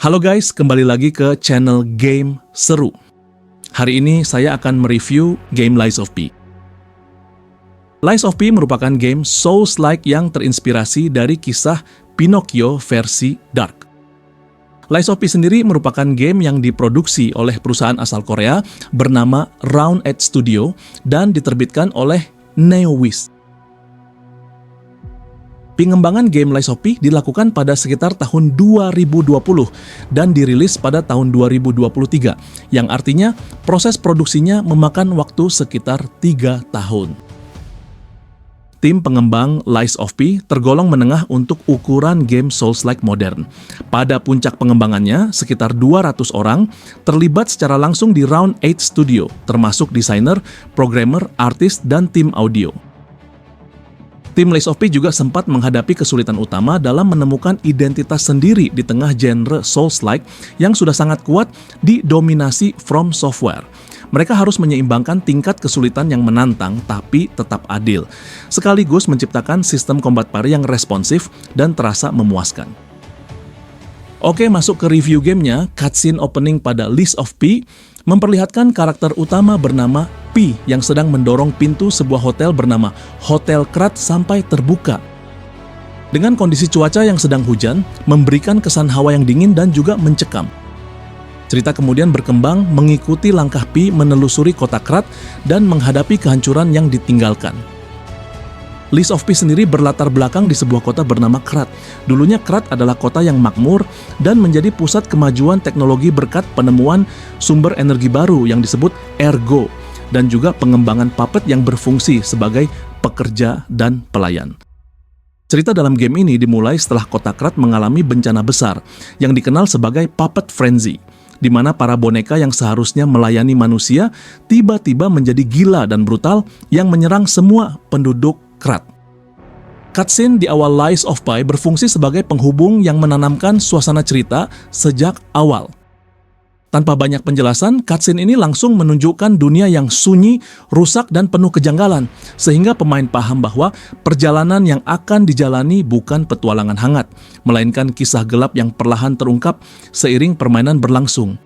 Halo guys, kembali lagi ke channel Game Seru. Hari ini saya akan mereview game Lies of P. Lies of P merupakan game Souls-like yang terinspirasi dari kisah Pinocchio versi Dark. Lies of P sendiri merupakan game yang diproduksi oleh perusahaan asal Korea bernama Round Edge Studio dan diterbitkan oleh NeoWiz. Pengembangan game Lies of P dilakukan pada sekitar tahun 2020 dan dirilis pada tahun 2023, yang artinya proses produksinya memakan waktu sekitar 3 tahun. Tim pengembang Lies of P tergolong menengah untuk ukuran game Souls-like modern. Pada puncak pengembangannya, sekitar 200 orang terlibat secara langsung di Round Edge Studio, termasuk desainer, programmer, artis, dan tim audio. Tim Lies of P juga sempat menghadapi kesulitan utama dalam menemukan identitas sendiri di tengah genre Souls-like yang sudah sangat kuat didominasi From Software. Mereka harus menyeimbangkan tingkat kesulitan yang menantang tapi tetap adil, sekaligus menciptakan sistem combat parry yang responsif dan terasa memuaskan. Oke, masuk ke review gamenya. Cutscene opening pada Lies of P memperlihatkan karakter utama bernama P yang sedang mendorong pintu sebuah hotel bernama Hotel Krat sampai terbuka. Dengan kondisi cuaca yang sedang hujan, memberikan kesan hawa yang dingin dan juga mencekam. Cerita kemudian berkembang mengikuti langkah P menelusuri kota Krat dan menghadapi kehancuran yang ditinggalkan. Lies of P sendiri berlatar belakang di sebuah kota bernama Krat. Dulunya Krat adalah kota yang makmur dan menjadi pusat kemajuan teknologi berkat penemuan sumber energi baru yang disebut Ergo dan juga pengembangan puppet yang berfungsi sebagai pekerja dan pelayan. Cerita dalam game ini dimulai setelah kota Krat mengalami bencana besar yang dikenal sebagai Puppet Frenzy, di mana para boneka yang seharusnya melayani manusia tiba-tiba menjadi gila dan brutal yang menyerang semua penduduk Krat. Cutscene di awal Lies of P berfungsi sebagai penghubung yang menanamkan suasana cerita sejak awal. Tanpa banyak penjelasan, cutscene ini langsung menunjukkan dunia yang sunyi, rusak, dan penuh kejanggalan, sehingga pemain paham bahwa perjalanan yang akan dijalani bukan petualangan hangat, melainkan kisah gelap yang perlahan terungkap seiring permainan berlangsung.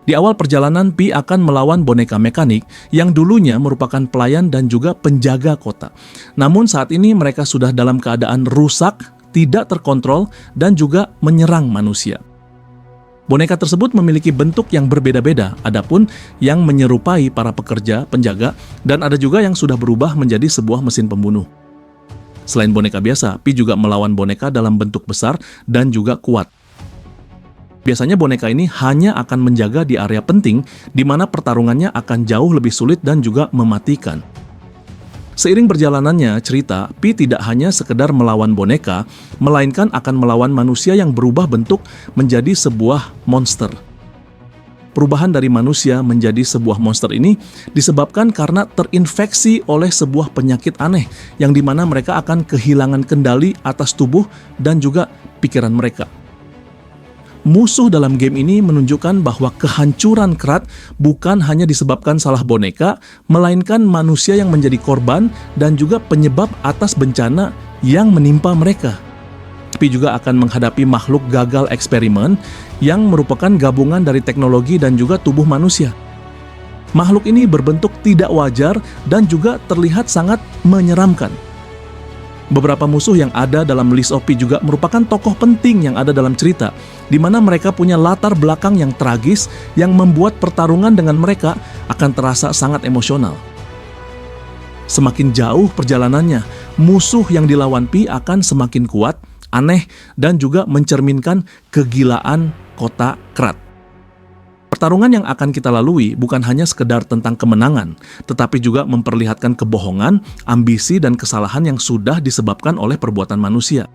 Di awal perjalanan, P akan melawan boneka mekanik yang dulunya merupakan pelayan dan juga penjaga kota. Namun saat ini mereka sudah dalam keadaan rusak, tidak terkontrol, dan juga menyerang manusia. Boneka tersebut memiliki bentuk yang berbeda-beda, adapun yang menyerupai para pekerja, penjaga, dan ada juga yang sudah berubah menjadi sebuah mesin pembunuh. Selain boneka biasa, P juga melawan boneka dalam bentuk besar dan juga kuat. Biasanya boneka ini hanya akan menjaga di area penting, di mana pertarungannya akan jauh lebih sulit dan juga mematikan. Seiring berjalanannya cerita, P tidak hanya sekedar melawan boneka, melainkan akan melawan manusia yang berubah bentuk menjadi sebuah monster. Perubahan dari manusia menjadi sebuah monster ini disebabkan karena terinfeksi oleh sebuah penyakit aneh, yang dimana mereka akan kehilangan kendali atas tubuh dan juga pikiran mereka. Musuh dalam game ini menunjukkan bahwa kehancuran Krat bukan hanya disebabkan salah boneka, melainkan manusia yang menjadi korban dan juga penyebab atas bencana yang menimpa mereka. P juga akan menghadapi makhluk gagal eksperimen yang merupakan gabungan dari teknologi dan juga tubuh manusia. Makhluk ini berbentuk tidak wajar dan juga terlihat sangat menyeramkan. Beberapa musuh yang ada dalam Lies of P juga merupakan tokoh penting yang ada dalam cerita, di mana mereka punya latar belakang yang tragis yang membuat pertarungan dengan mereka akan terasa sangat emosional. Semakin jauh perjalanannya, musuh yang dilawan P akan semakin kuat, aneh, dan juga mencerminkan kegilaan kota Krat. Pertarungan yang akan kita lalui bukan hanya sekedar tentang kemenangan, tetapi juga memperlihatkan kebohongan, ambisi, dan kesalahan yang sudah disebabkan oleh perbuatan manusia.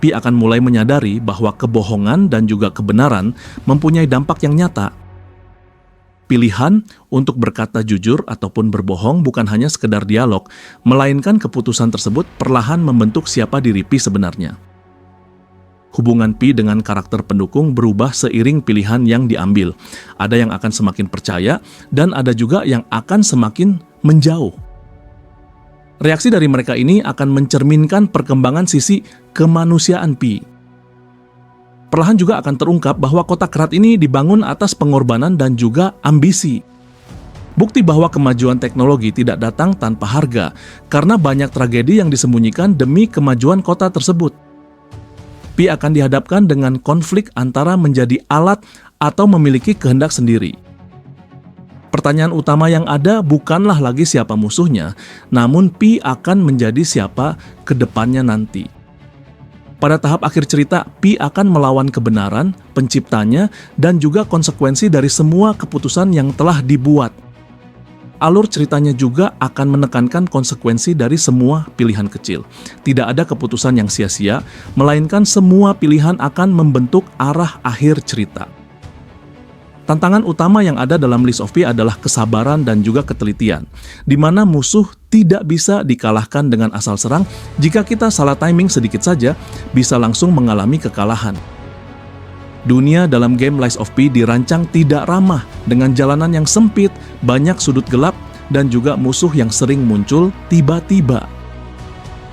P akan mulai menyadari bahwa kebohongan dan juga kebenaran mempunyai dampak yang nyata. Pilihan untuk berkata jujur ataupun berbohong bukan hanya sekedar dialog, melainkan keputusan tersebut perlahan membentuk siapa diri P sebenarnya. Hubungan P dengan karakter pendukung berubah seiring pilihan yang diambil. Ada yang akan semakin percaya, dan ada juga yang akan semakin menjauh. Reaksi dari mereka ini akan mencerminkan perkembangan sisi kemanusiaan P. Perlahan juga akan terungkap bahwa kota Krat ini dibangun atas pengorbanan dan juga ambisi. Bukti bahwa kemajuan teknologi tidak datang tanpa harga, karena banyak tragedi yang disembunyikan demi kemajuan kota tersebut. Pi akan dihadapkan dengan konflik antara menjadi alat atau memiliki kehendak sendiri. Pertanyaan utama yang ada bukanlah lagi siapa musuhnya, namun Pi akan menjadi siapa ke depannya nanti. Pada tahap akhir cerita, Pi akan melawan kebenaran, penciptanya, dan juga konsekuensi dari semua keputusan yang telah dibuat. Alur ceritanya juga akan menekankan konsekuensi dari semua pilihan kecil. Tidak ada keputusan yang sia-sia, melainkan semua pilihan akan membentuk arah akhir cerita. Tantangan utama yang ada dalam Lies of P adalah kesabaran dan juga ketelitian, di mana musuh tidak bisa dikalahkan dengan asal serang. Jika kita salah timing sedikit saja, bisa langsung mengalami kekalahan. Dunia dalam game Lies of P dirancang tidak ramah, dengan jalanan yang sempit, banyak sudut gelap, dan juga musuh yang sering muncul tiba-tiba.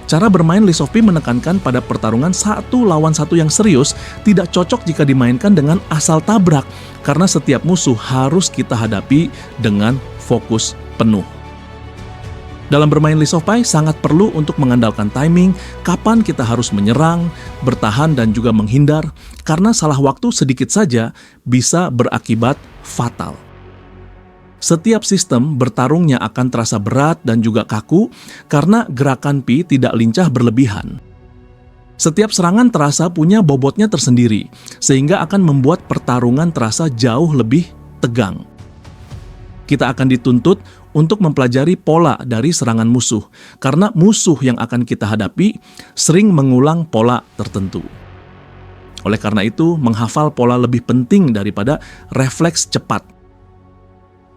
Cara bermain Lies of P menekankan pada pertarungan satu lawan satu yang serius, tidak cocok jika dimainkan dengan asal tabrak, karena setiap musuh harus kita hadapi dengan fokus penuh. Dalam bermain Lies of P sangat perlu untuk mengandalkan timing, kapan kita harus menyerang, bertahan dan juga menghindar, karena salah waktu sedikit saja bisa berakibat fatal. Setiap sistem bertarungnya akan terasa berat dan juga kaku karena gerakan Pi tidak lincah berlebihan. Setiap serangan terasa punya bobotnya tersendiri, sehingga akan membuat pertarungan terasa jauh lebih tegang. Kita akan dituntut untuk mempelajari pola dari serangan musuh, karena musuh yang akan kita hadapi sering mengulang pola tertentu. Oleh karena itu, menghafal pola lebih penting daripada refleks cepat.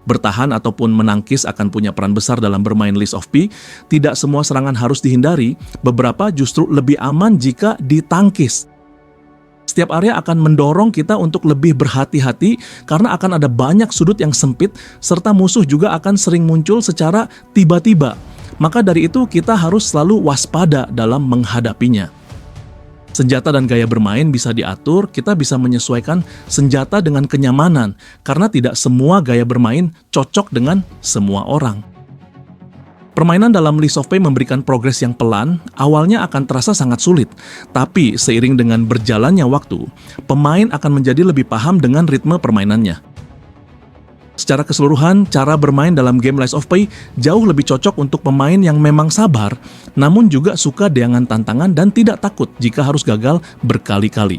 Bertahan ataupun menangkis akan punya peran besar dalam bermain Lies of P. Tidak semua serangan harus dihindari, beberapa justru lebih aman jika ditangkis. Setiap area akan mendorong kita untuk lebih berhati-hati karena akan ada banyak sudut yang sempit, serta musuh juga akan sering muncul secara tiba-tiba. Maka dari itu kita harus selalu waspada dalam menghadapinya. Senjata dan gaya bermain bisa diatur, kita bisa menyesuaikan senjata dengan kenyamanan, karena tidak semua gaya bermain cocok dengan semua orang. Permainan dalam Lies of P memberikan progres yang pelan, awalnya akan terasa sangat sulit, tapi seiring dengan berjalannya waktu, pemain akan menjadi lebih paham dengan ritme permainannya. Secara keseluruhan, cara bermain dalam game Lies of P jauh lebih cocok untuk pemain yang memang sabar, namun juga suka dengan tantangan dan tidak takut jika harus gagal berkali-kali.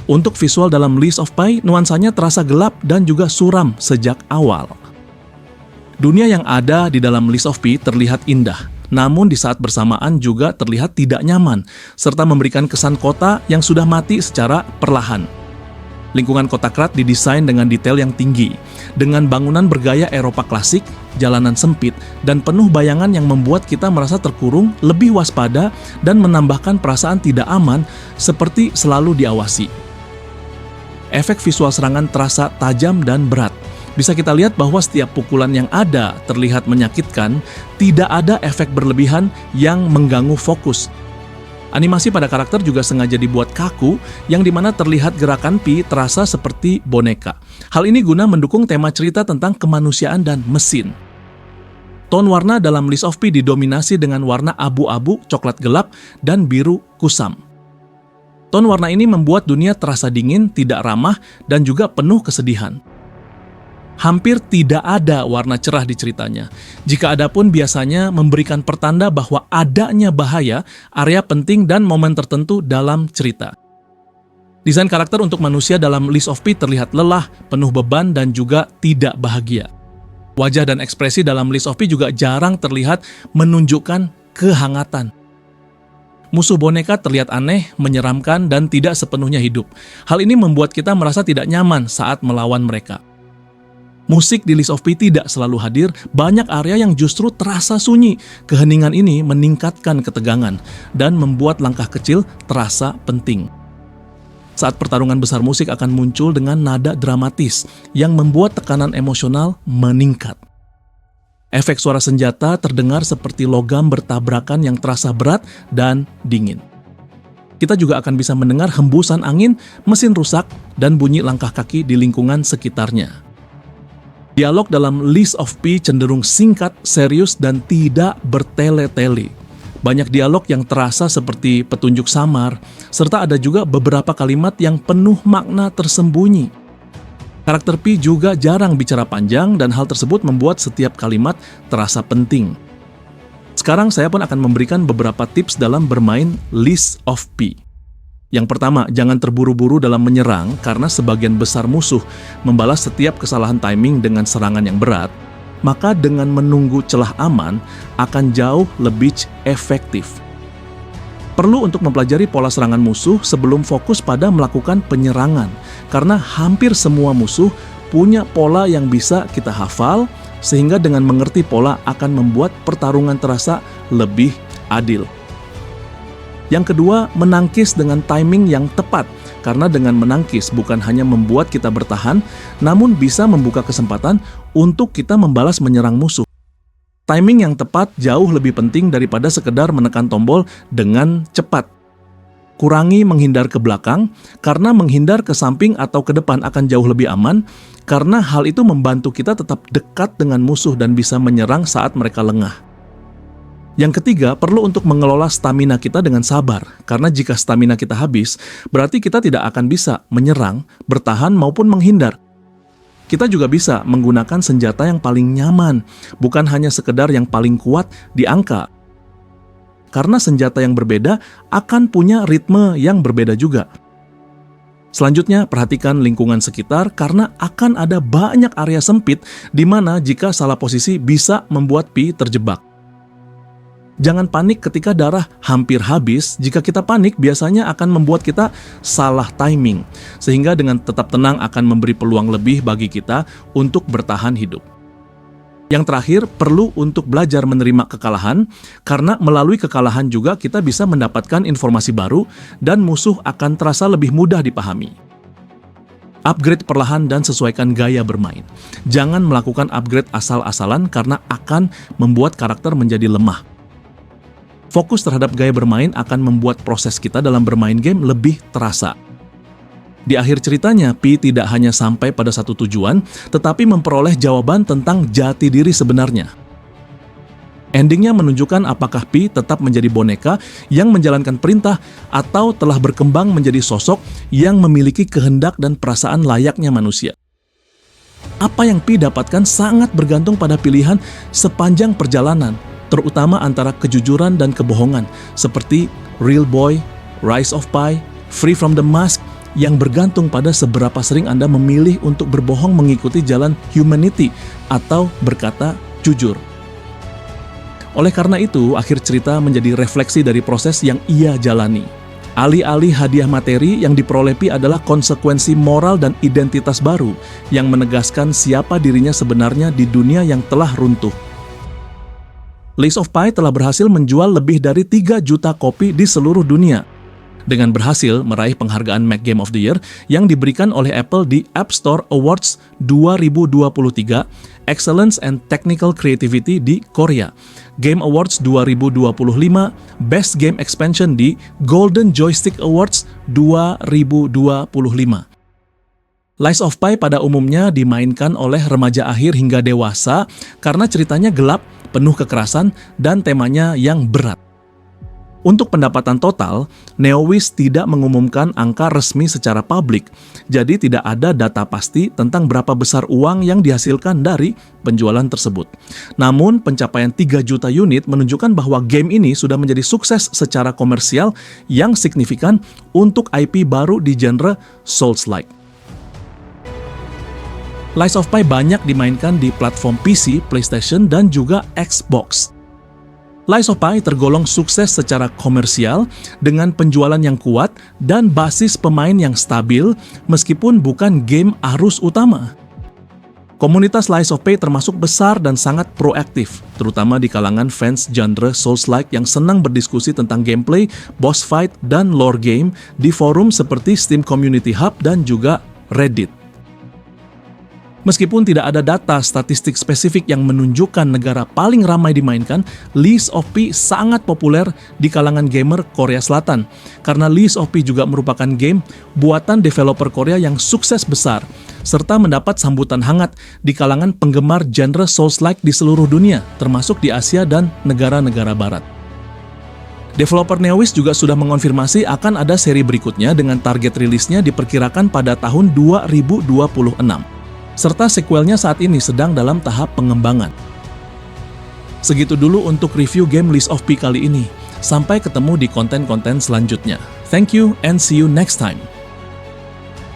Untuk visual dalam Lies of P, nuansanya terasa gelap dan juga suram sejak awal. Dunia yang ada di dalam Lies of P terlihat indah, namun di saat bersamaan juga terlihat tidak nyaman, serta memberikan kesan kota yang sudah mati secara perlahan. Lingkungan kota Krat didesain dengan detail yang tinggi, dengan bangunan bergaya Eropa klasik, jalanan sempit, dan penuh bayangan yang membuat kita merasa terkurung, lebih waspada, dan menambahkan perasaan tidak aman seperti selalu diawasi. Efek visual serangan terasa tajam dan berat. Bisa kita lihat bahwa setiap pukulan yang ada terlihat menyakitkan, tidak ada efek berlebihan yang mengganggu fokus. Animasi pada karakter juga sengaja dibuat kaku, yang dimana terlihat gerakan Pi terasa seperti boneka. Hal ini guna mendukung tema cerita tentang kemanusiaan dan mesin. Tone warna dalam Lies of P didominasi dengan warna abu-abu, coklat gelap, dan biru kusam. Tone warna ini membuat dunia terasa dingin, tidak ramah, dan juga penuh kesedihan. Hampir tidak ada warna cerah di ceritanya. Jika ada pun biasanya memberikan pertanda bahwa adanya bahaya, area penting dan momen tertentu dalam cerita. Desain karakter untuk manusia dalam Lies of P terlihat lelah, penuh beban, dan juga tidak bahagia. Wajah dan ekspresi dalam Lies of P juga jarang terlihat menunjukkan kehangatan. Musuh boneka terlihat aneh, menyeramkan, dan tidak sepenuhnya hidup. Hal ini membuat kita merasa tidak nyaman saat melawan mereka. Musik di Lies of P tidak selalu hadir, banyak area yang justru terasa sunyi. Keheningan ini meningkatkan ketegangan dan membuat langkah kecil terasa penting. Saat pertarungan besar, musik akan muncul dengan nada dramatis yang membuat tekanan emosional meningkat. Efek suara senjata terdengar seperti logam bertabrakan yang terasa berat dan dingin. Kita juga akan bisa mendengar hembusan angin, mesin rusak, dan bunyi langkah kaki di lingkungan sekitarnya. Dialog dalam Lies of P cenderung singkat, serius, dan tidak bertele-tele. Banyak dialog yang terasa seperti petunjuk samar, serta ada juga beberapa kalimat yang penuh makna tersembunyi. Karakter P juga jarang bicara panjang dan hal tersebut membuat setiap kalimat terasa penting. Sekarang saya pun akan memberikan beberapa tips dalam bermain Lies of P. Yang pertama, jangan terburu-buru dalam menyerang karena sebagian besar musuh membalas setiap kesalahan timing dengan serangan yang berat, maka dengan menunggu celah aman akan jauh lebih efektif. Perlu untuk mempelajari pola serangan musuh sebelum fokus pada melakukan penyerangan, karena hampir semua musuh punya pola yang bisa kita hafal, sehingga dengan mengerti pola akan membuat pertarungan terasa lebih adil. Yang kedua, menangkis dengan timing yang tepat, karena dengan menangkis bukan hanya membuat kita bertahan, namun bisa membuka kesempatan untuk kita membalas menyerang musuh. Timing yang tepat jauh lebih penting daripada sekedar menekan tombol dengan cepat. Kurangi menghindar ke belakang, karena menghindar ke samping atau ke depan akan jauh lebih aman, karena hal itu membantu kita tetap dekat dengan musuh dan bisa menyerang saat mereka lengah. Yang ketiga, perlu untuk mengelola stamina kita dengan sabar, karena jika stamina kita habis, berarti kita tidak akan bisa menyerang, bertahan maupun menghindar. Kita juga bisa menggunakan senjata yang paling nyaman, bukan hanya sekedar yang paling kuat di angka. Karena senjata yang berbeda akan punya ritme yang berbeda juga. Selanjutnya, perhatikan lingkungan sekitar karena akan ada banyak area sempit di mana jika salah posisi bisa membuat Pi terjebak. Jangan panik ketika darah hampir habis. Jika kita panik, biasanya akan membuat kita salah timing, sehingga dengan tetap tenang akan memberi peluang lebih bagi kita untuk bertahan hidup. Yang terakhir, perlu untuk belajar menerima kekalahan, karena melalui kekalahan juga kita bisa mendapatkan informasi baru dan musuh akan terasa lebih mudah dipahami. Upgrade perlahan dan sesuaikan gaya bermain. Jangan melakukan upgrade asal-asalan karena akan membuat karakter menjadi lemah. Fokus terhadap gaya bermain akan membuat proses kita dalam bermain game lebih terasa. Di akhir ceritanya, Pi tidak hanya sampai pada satu tujuan, tetapi memperoleh jawaban tentang jati diri sebenarnya. Endingnya menunjukkan apakah Pi tetap menjadi boneka yang menjalankan perintah atau telah berkembang menjadi sosok yang memiliki kehendak dan perasaan layaknya manusia. Apa yang Pi dapatkan sangat bergantung pada pilihan sepanjang perjalanan, terutama antara kejujuran dan kebohongan, seperti Real Boy, Rise of Pi, Free from the Mask, yang bergantung pada seberapa sering Anda memilih untuk berbohong mengikuti jalan humanity atau berkata jujur. Oleh karena itu, akhir cerita menjadi refleksi dari proses yang ia jalani. Alih-alih hadiah materi yang diperoleh Pi adalah konsekuensi moral dan identitas baru yang menegaskan siapa dirinya sebenarnya di dunia yang telah runtuh. Lies of Pi telah berhasil menjual lebih dari 3 juta kopi di seluruh dunia, dengan berhasil meraih penghargaan Mac Game of the Year yang diberikan oleh Apple di App Store Awards 2023, Excellence and Technical Creativity di Korea, Game Awards 2025, Best Game Expansion di Golden Joystick Awards 2025. Lies of Pi pada umumnya dimainkan oleh remaja akhir hingga dewasa karena ceritanya gelap, penuh kekerasan, dan temanya yang berat. Untuk pendapatan total, NeoWiz tidak mengumumkan angka resmi secara publik, jadi tidak ada data pasti tentang berapa besar uang yang dihasilkan dari penjualan tersebut. Namun, pencapaian 3 juta unit menunjukkan bahwa game ini sudah menjadi sukses secara komersial yang signifikan untuk IP baru di genre Souls-like. Lies of Pi banyak dimainkan di platform PC, PlayStation, dan juga Xbox. Lies of Pi tergolong sukses secara komersial dengan penjualan yang kuat dan basis pemain yang stabil meskipun bukan game arus utama. Komunitas Lies of Pi termasuk besar dan sangat proaktif, terutama di kalangan fans genre Souls-like yang senang berdiskusi tentang gameplay, boss fight, dan lore game di forum seperti Steam Community Hub dan juga Reddit. Meskipun tidak ada data statistik spesifik yang menunjukkan negara paling ramai dimainkan, Lies of P sangat populer di kalangan gamer Korea Selatan. Karena Lies of P juga merupakan game buatan developer Korea yang sukses besar, serta mendapat sambutan hangat di kalangan penggemar genre Souls-like di seluruh dunia, termasuk di Asia dan negara-negara barat. Developer Neowiz juga sudah mengonfirmasi akan ada seri berikutnya dengan target rilisnya diperkirakan pada tahun 2026. Serta sequelnya saat ini sedang dalam tahap pengembangan. Segitu dulu untuk review game Lies of P kali ini. Sampai ketemu di konten-konten selanjutnya. Thank you and see you next time.